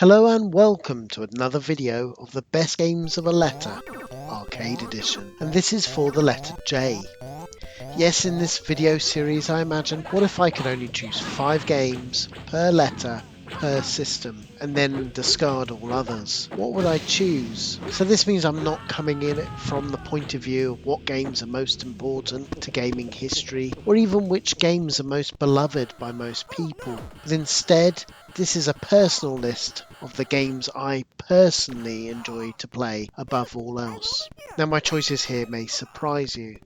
Hello and welcome to another video of the best games of a letter, Arcade Edition, and this is for the letter J. Yes, in this video series I imagine, what if I could only choose 5 games per letter per system and then discard all others? What would I choose? So this means I'm not coming in from the point of view of what games are most important to gaming history or even which games are most beloved by most people, but instead this is a personal list of the games I personally enjoy to play above all else. Now my choices here may surprise you,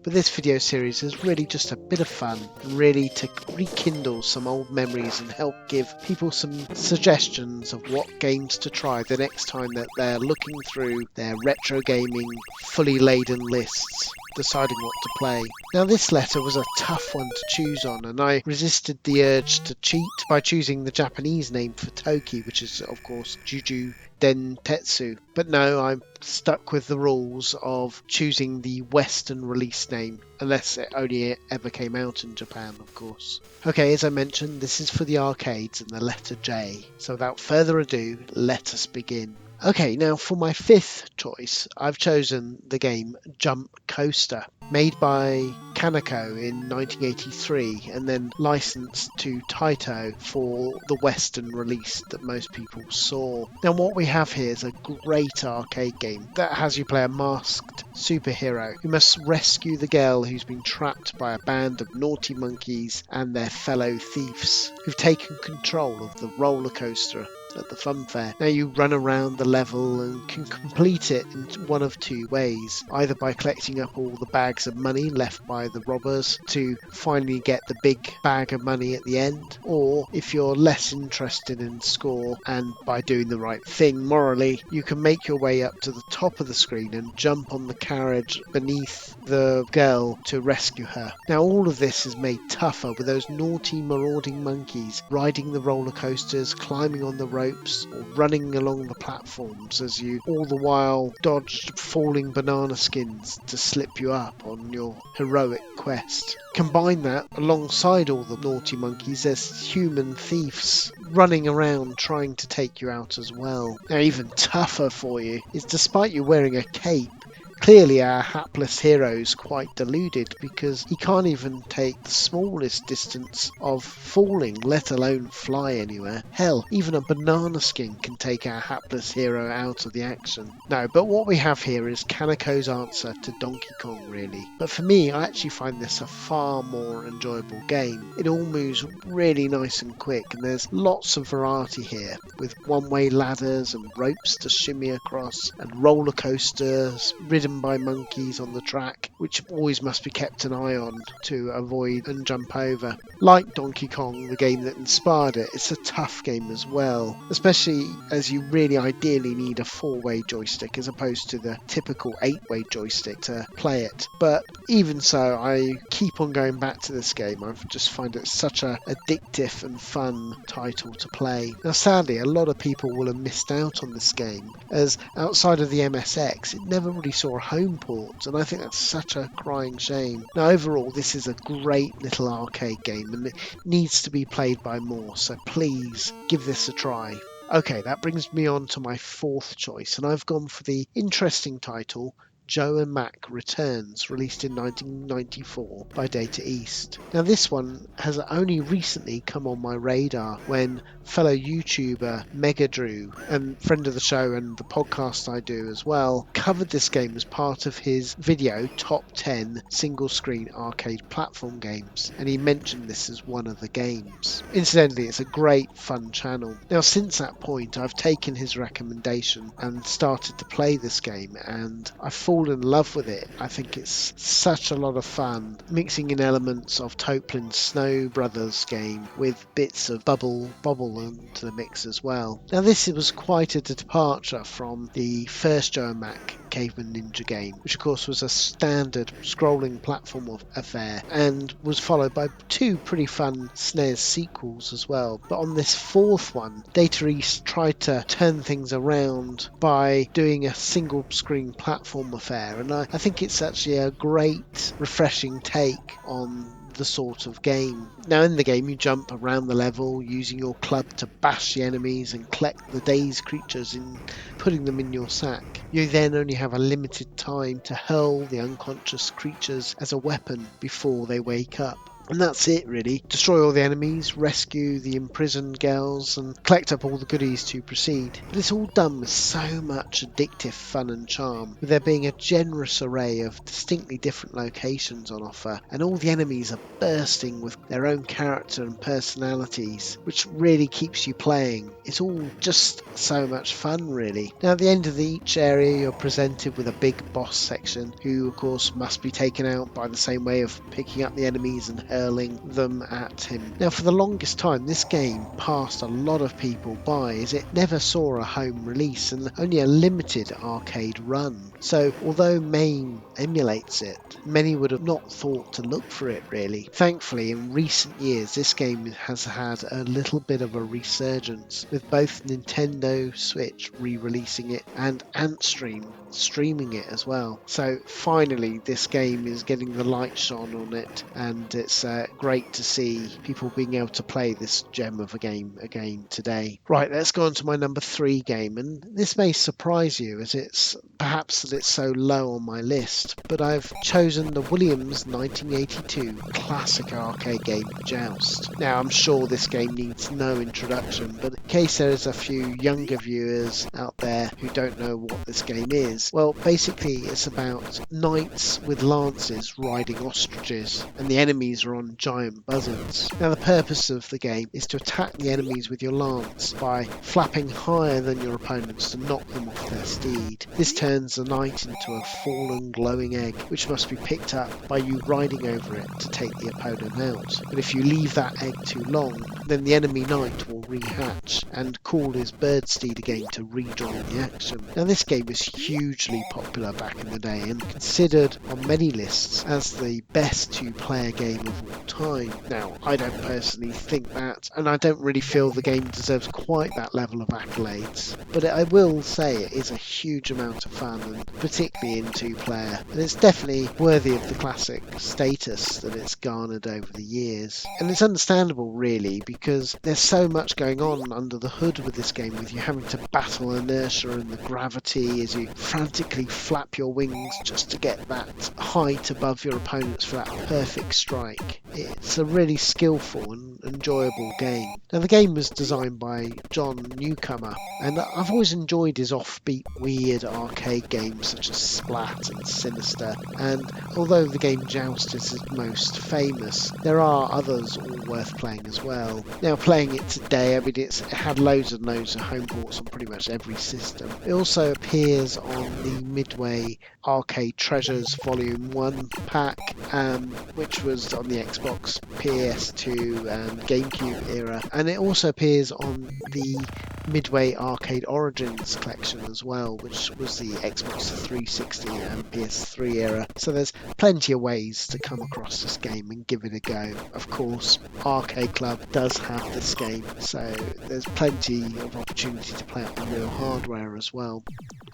but this video series is really just a bit of fun, really to rekindle some old memories and help give people some suggestions of what games to try the next time that they're looking through their retro gaming fully laden lists, deciding what to play. Now this letter was a tough one to choose on, and I resisted the urge to cheat by choosing the Japanese name for Toki, which is of course Juju Dentetsu. But no, I'm stuck with the rules of choosing the Western release name, unless it only ever came out in Japan, of course. Okay, as I mentioned, this is for the arcades and the letter J. So without further ado, let us begin. Okay, now for my 5th choice, I've chosen the game Jump Coaster, made by Kaneko in 1983 and then licensed to Taito for the Western release that most people saw. Now what we have here is a great arcade game that has you play a masked superhero who must rescue the girl who's been trapped by a band of naughty monkeys and their fellow thieves who've taken control of the roller coaster at the fun fair. Now you run around the level and can complete it in one of 2 ways, either by collecting up all the bags of money left by the robbers to finally get the big bag of money at the end, or if you're less interested in score and by doing the right thing morally, you can make your way up to the top of the screen and jump on the carriage beneath the girl to rescue her. Now all of this is made tougher with those naughty marauding monkeys riding the roller coasters, climbing on the ropes or running along the platforms as you all the while dodged falling banana skins to slip you up on your heroic quest. Combine that alongside all the naughty monkeys, there's human thieves running around trying to take you out as well. Now even tougher for you is, despite you wearing a cape, clearly our hapless hero's quite deluded because he can't even take the smallest distance of falling, let alone fly anywhere. Hell, even a banana skin can take our hapless hero out of the action. No, but what we have here is Kaneko's answer to Donkey Kong, really. But for me, I actually find this a far more enjoyable game. It all moves really nice and quick, and there's lots of variety here, with one-way ladders and ropes to shimmy across, and roller coasters ridden by monkeys on the track, which always must be kept an eye on to avoid and jump over. Like Donkey Kong, the game that inspired it, it's a tough game as well, especially as you really ideally need a 4-way joystick as opposed to the typical 8-way joystick to play it. But even so, I keep on going back to this game. I just find it such a addictive and fun title to play. Now sadly, a lot of people will have missed out on this game, as outside of the MSX, it never really saw a home port, and I think that's such a crying shame. Now overall, this is a great little arcade game and it needs to be played by more, so please give this a try. Okay, that brings me on to my 4th choice, and I've gone for the interesting title Joe and Mack Returns, released in 1994 by Data East. Now this one has only recently come on my radar when fellow YouTuber Megadrew, and friend of the show and the podcast I do as well, covered this game as part of his video Top 10 Single Screen Arcade Platform Games, and he mentioned this as one of the games. Incidentally, it's a great fun channel. Now since that point I've taken his recommendation and started to play this game, and I've fallen in love with it. I think it's such a lot of fun, mixing in elements of Toplin's Snow Brothers game with bits of Bobble into the mix as well. Now this was quite a departure from the first Joe and Mack Caveman Ninja game, which of course was a standard scrolling platform affair and was followed by 2 pretty fun SNES sequels as well. But on this 4th one, Data East tried to turn things around by doing a single screen platform affair, and I think it's actually a great refreshing take on the sort of game. Now in the game you jump around the level using your club to bash the enemies and collect the dazed creatures and putting them in your sack. You then only have a limited time to hurl the unconscious creatures as a weapon before they wake up. And that's it really. Destroy all the enemies, rescue the imprisoned girls and collect up all the goodies to proceed. But it's all done with so much addictive fun and charm, with there being a generous array of distinctly different locations on offer, and all the enemies are bursting with their own character and personalities, which really keeps you playing. It's all just so much fun really. Now at the end of each area you're presented with a big boss section, who of course must be taken out by the same way of picking up the enemies and hurling them at him. Now for the longest time this game passed a lot of people by, as it never saw a home release and only a limited arcade run. So although MAME emulates it, many would have not thought to look for it really. Thankfully in recent years this game has had a little bit of a resurgence, with both Nintendo Switch re-releasing it and Antstream streaming it as well. So finally this game is getting the light shone on it, and it's great to see people being able to play this gem of a game again today. Right, let's go on to my number 3 game, and this may surprise you as it's perhaps that it's so low on my list, but I've chosen the Williams 1982 classic arcade game Joust. Now I'm sure this game needs no introduction, but in case there is a few younger viewers out there who don't know what this game is, well basically it's about knights with lances riding ostriches, and the enemies are on giant buzzards. Now the purpose of the game is to attack the enemies with your lance by flapping higher than your opponents to knock them off their steed. This turns the knight into a fallen glowing egg, which must be picked up by you riding over it to take the opponent out. But if you leave that egg too long, then the enemy knight will rehatch and call his bird steed again to rejoin the action. Now this game was hugely popular back in the day and considered on many lists as the best two-player game of all time. Now I don't personally think that, and I don't really feel the game deserves quite that level of accolades, but I will say it is a huge amount of fun, and particularly in two-player, and it's definitely worthy of the classic status that it's garnered over the years. And it's understandable really, because there's so much going on under the hood with this game, with you having to battle inertia and the gravity as you frantically flap your wings just to get that height above your opponents for that perfect strike. It's a really skillful and enjoyable game. Now the game was designed by John Newcomer, and I've always enjoyed his offbeat weird arcade games such as Splat and Sinister, and although the game Joust is his most famous, there are others all worth playing as well. Now playing it today, I mean it had loads and loads of home ports on pretty much every system. It also appears on the Midway Arcade Treasures Volume 1 pack, which was on the Xbox, PS2 and GameCube era, and it also appears on the Midway Arcade Origins collection as well, which was the Xbox 360 and PS3 era. So there's plenty of ways to come across this game and give it a go. Of course, Arcade Club does have this game, so there's plenty of opportunity to play it on real hardware as well.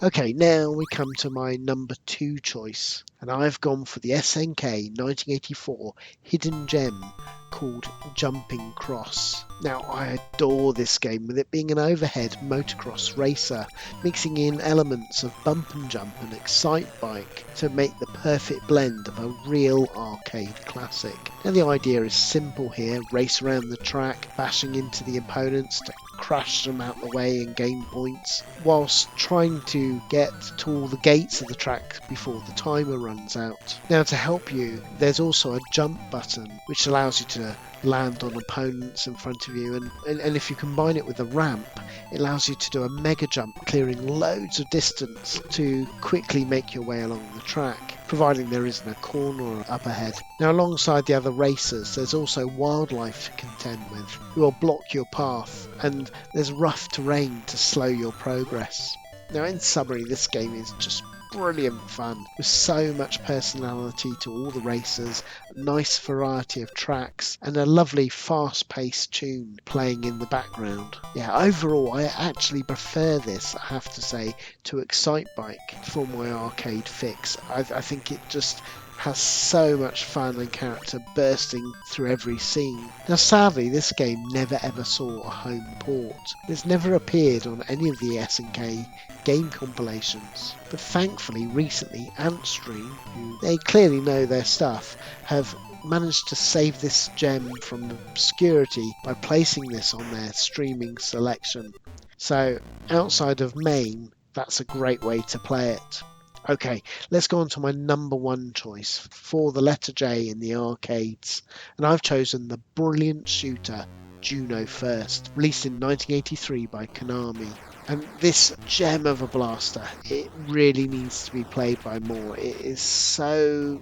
Okay, now we come to my number 2 choice, and I've gone for the SNK 1984 hidden gem called Jumping Cross. Now I adore this game, with it being an overhead motocross racer, mixing in elements of bump and jump and excite bike to make the perfect blend of a real arcade classic. Now the idea is simple here: race around the track, bashing into the opponents to crash them out the way and gain points, whilst trying to get to all the gates of the track before the timer runs out. Now to help you, there's also a jump button which allows you to land on opponents in front of you, and if you combine it with a ramp, it allows you to do a mega jump, clearing loads of distance to quickly make your way along the track, providing there isn't a corner up ahead. Now alongside the other racers, there's also wildlife to contend with, who will block your path, and there's rough terrain to slow your progress. Now in summary, this game is just brilliant fun, with so much personality to all the racers, a nice variety of tracks, and a lovely fast-paced tune playing in the background. Yeah, overall I actually prefer this, I have to say, to Excite Bike for my arcade fix. I think it just has so much fun and character bursting through every scene. Now sadly this game never ever saw a home port. It's never appeared on any of the SNK game compilations, but thankfully recently Antstream, who they clearly know their stuff, have managed to save this gem from obscurity by placing this on their streaming selection. So outside of MAME, that's a great way to play it. Okay, let's go on to my number one choice for the letter J in the arcades, and I've chosen the brilliant shooter Juno first, released in 1983 by Konami. And this gem of a blaster, it really needs to be played by more. It is so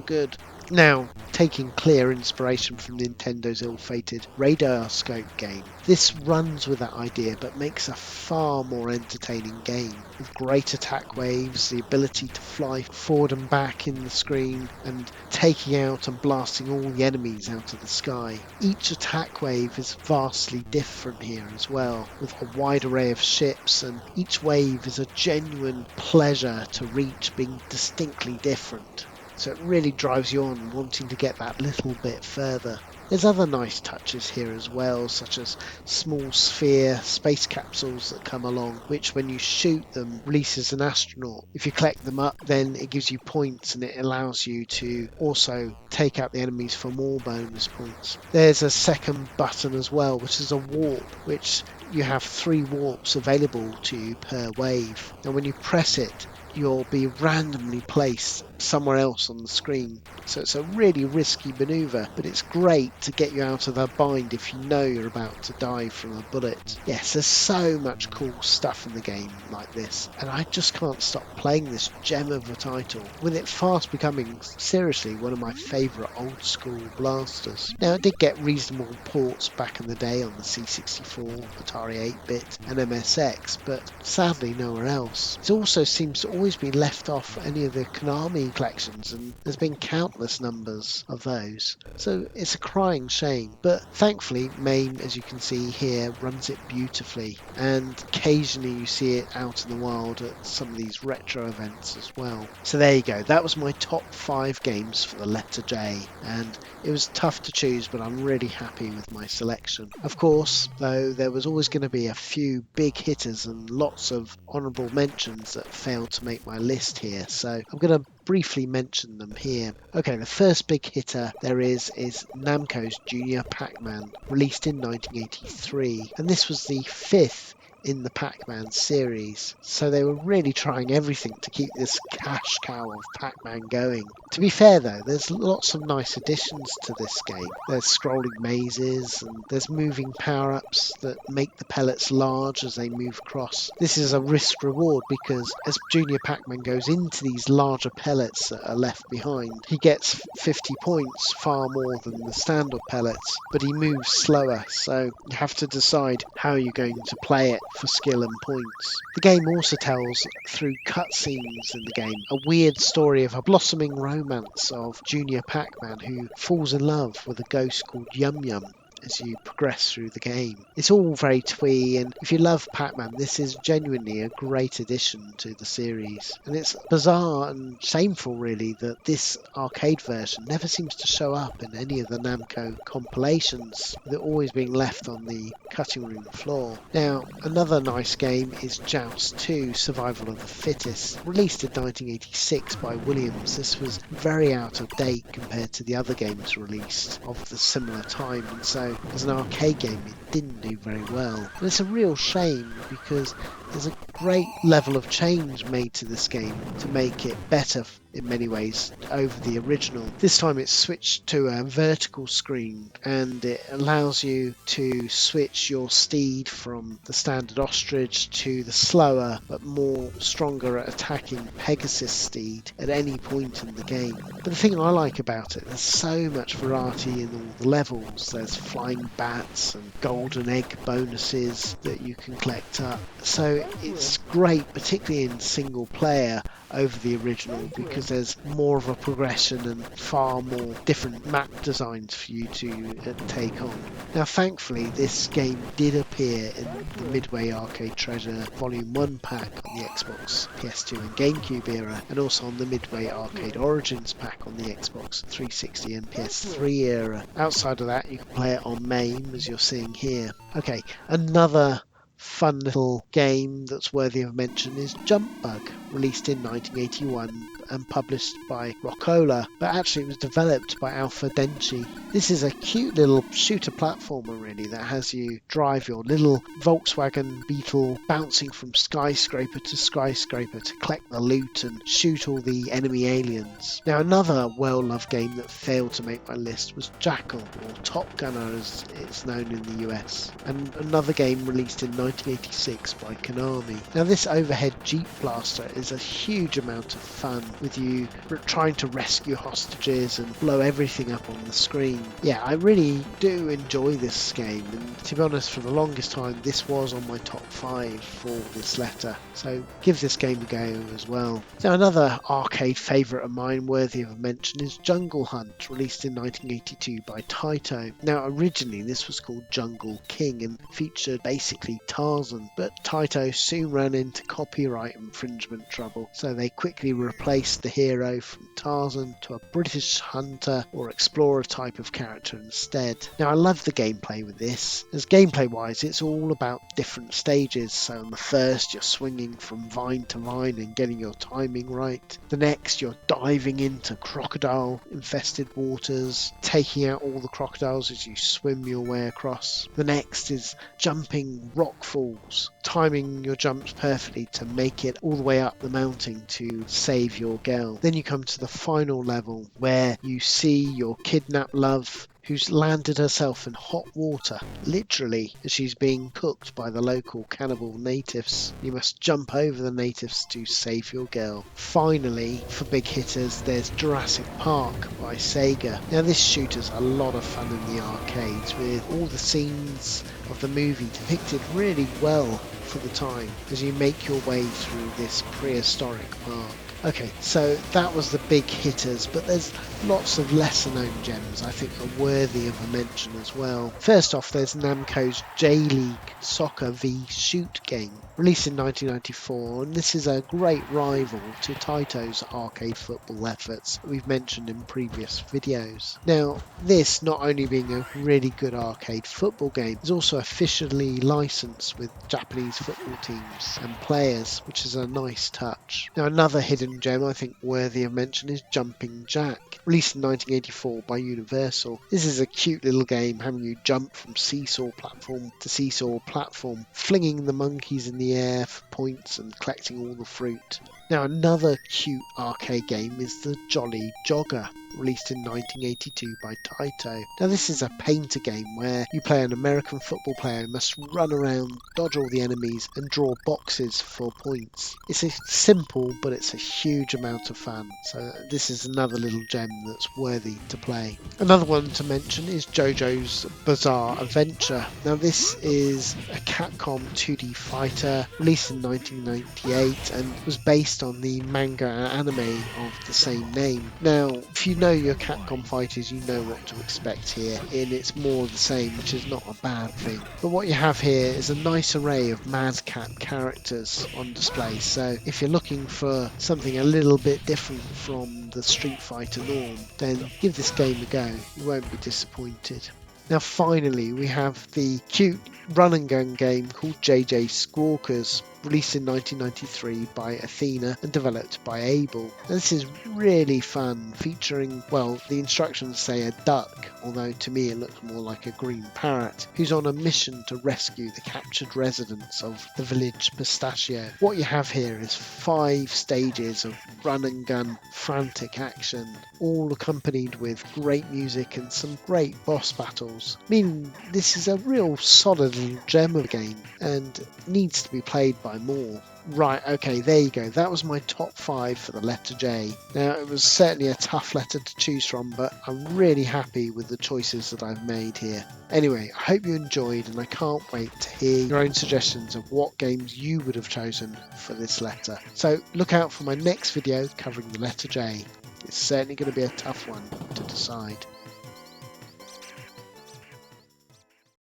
good. Now, taking clear inspiration from Nintendo's ill-fated Radar Scope game, this runs with that idea but makes a far more entertaining game, with great attack waves, the ability to fly forward and back in the screen, and taking out and blasting all the enemies out of the sky. Each attack wave is vastly different here as well, with a wide array of ships, and each wave is a genuine pleasure to reach, being distinctly different. So it really drives you on wanting to get that little bit further. There's other nice touches here as well, such as small sphere space capsules that come along, which when you shoot them releases an astronaut. If you collect them up, then it gives you points and it allows you to also take out the enemies for more bonus points. There's a second button as well, which is a warp, which you have 3 warps available to you per wave. And when you press it, you'll be randomly placed somewhere else on the screen. So it's a really risky maneuver, but it's great to get you out of the bind if you know you're about to die from a bullet. Yes, there's so much cool stuff in the game like this, and I just can't stop playing this gem of a title, with it fast becoming seriously one of my favourite old school blasters. Now it did get reasonable ports back in the day on the C64, Atari 8-bit and MSX, but sadly nowhere else. It also seems to always be left off any of the Konami collections, and there's been countless numbers of those, so it's a crying shame. But thankfully MAME, as you can see here, runs it beautifully, and occasionally you see it out in the wild at some of these retro events as well. So there you go, that was my top 5 games for the letter J, and it was tough to choose, but I'm really happy with my selection. Of course, though, there was always going to be a few big hitters and lots of honourable mentions that failed to make my list here, so I'm going to briefly mention them here. Okay, the first big hitter there is Namco's Junior Pac-Man, released in 1983, and this was the 5th in the Pac-Man series, so they were really trying everything to keep this cash cow of Pac-Man going. To be fair though, there's lots of nice additions to this game. There's scrolling mazes, and there's moving power-ups that make the pellets large as they move across. This is a risk reward because as Junior Pac-Man goes into these larger pellets that are left behind, he gets 50 points, far more than the standard pellets, but he moves slower, so you have to decide how you're going to play it for skill and points. The game also tells, through cutscenes in the game, a weird story of a blossoming romance of Junior Pac-Man who falls in love with a ghost called Yum Yum as you progress through the game. It's all very twee, and if you love Pac-Man, this is genuinely a great addition to the series. And it's bizarre and shameful really that this arcade version never seems to show up in any of the Namco compilations, with it always being left on the cutting room floor. Now, another nice game is Joust 2 Survival of the Fittest, released in 1986 by Williams. This was very out of date compared to the other games released of the similar time, and so as an arcade game it didn't do very well. And it's a real shame because there's a great level of change made to this game to make it better in many ways over the original. This time it's switched to a vertical screen, and it allows you to switch your steed from the standard ostrich to the slower but more stronger at attacking Pegasus steed at any point in the game. But the thing I like about it, there's so much variety in all the levels. There's flying bats and golden egg bonuses that you can collect up. So Now it's great, particularly in single player, over the original because there's more of a progression and far more different map designs for you to take on. Now thankfully this game did appear in the Midway Arcade Treasure Volume 1 pack on the Xbox, PS2 and GameCube era, and also on the Midway Arcade Origins pack on the Xbox 360 and PS3 era. Outside of that you can play it on MAME as you're seeing here. Okay, another fun little game that's worthy of mention is Jump Bug, released in 1981 and published by Rockola, but actually it was developed by Alpha Denshi. This is a cute little shooter platformer really that has you drive your little Volkswagen Beetle bouncing from skyscraper to skyscraper to collect the loot and shoot all the enemy aliens. Now another well-loved game that failed to make my list was Jackal, or Top Gunner as it's known in the US, and another game released in 1986 by Konami. Now this overhead Jeep blaster is a huge amount of fun with you trying to rescue hostages and blow everything up on the screen. Yeah, I really do enjoy this game, and to be honest, for the longest time this was on my top 5 for this letter, so give this game a go as well. Now another arcade favourite of mine worthy of mention is Jungle Hunt, released in 1982 by Taito. Now originally this was called Jungle King and featured basically Tarzan, but Taito soon ran into copyright infringement trouble, so they quickly replaced the hero from Tarzan to a British hunter or explorer type of character instead. Now I love the gameplay with this, as gameplay wise it's all about different stages. So in the first you're swinging from vine to vine and getting your timing right. The next you're diving into crocodile infested waters, taking out all the crocodiles as you swim your way across. The next is jumping rock falls, timing your jumps perfectly to make it all the way up the mountain to save your girl. Then you come to the final level where you see your kidnapped love who's landed herself in hot water, literally, as she's being cooked by the local cannibal natives. You must jump over the natives to save your girl. Finally, for big hitters, there's Jurassic Park by Sega. Now this shooter's a lot of fun in the arcades, with all the scenes of the movie depicted really well for the time as you make your way through this prehistoric park. Okay, so that was the big hitters, but there's lots of lesser known gems I think are worthy of a mention as well. First off, there's Namco's J-League Soccer v Shoot game, released in 1994, and this is a great rival to Taito's arcade football efforts that we've mentioned in previous videos. Now, this not only being a really good arcade football game, is also officially licensed with Japanese football teams and players, which is a nice touch. Now, another hidden gem I think worthy of mention is Jumping Jack, released in 1984 by Universal. This is a cute little game having you jump from seesaw platform to seesaw platform, flinging the monkeys in the air for points and collecting all the fruit. Now another cute arcade game is the Jolly Jogger, released in 1982 by Taito. Now this is a painter game where you play an American football player who must run around, dodge all the enemies and draw boxes for points. It's a simple but it's a huge amount of fun, so this is another little gem that's worthy to play. Another one to mention is JoJo's Bizarre Adventure. Now this is a Capcom 2D fighter released in 1998 and was based on the manga and anime of the same name. Now if you know your Capcom fighters, you know what to expect here, and it's more of the same, which is not a bad thing. But what you have here is a nice array of Mad Cat characters on display, so if you're looking for something a little bit different from the Street Fighter norm, then give this game a go, you won't be disappointed. Now finally we have the cute run and gun game called JJ Squawkers, released in 1993 by Athena and developed by Able. Now, this is really fun, featuring, well, the instructions say a duck, although to me it looks more like a green parrot, who's on a mission to rescue the captured residents of the village Pistachio. What you have here is 5 stages of run and gun frantic action, all accompanied with great music and some great boss battles, meaning this is a real solid little gem of a game and needs to be played by buy more. Right, okay, there you go. That was my top 5 for the letter J. Now, it was certainly a tough letter to choose from, but I'm really happy with the choices that I've made here. Anyway, I hope you enjoyed, and I can't wait to hear your own suggestions of what games you would have chosen for this letter. So look out for my next video covering the letter J. It's certainly going to be a tough one to decide.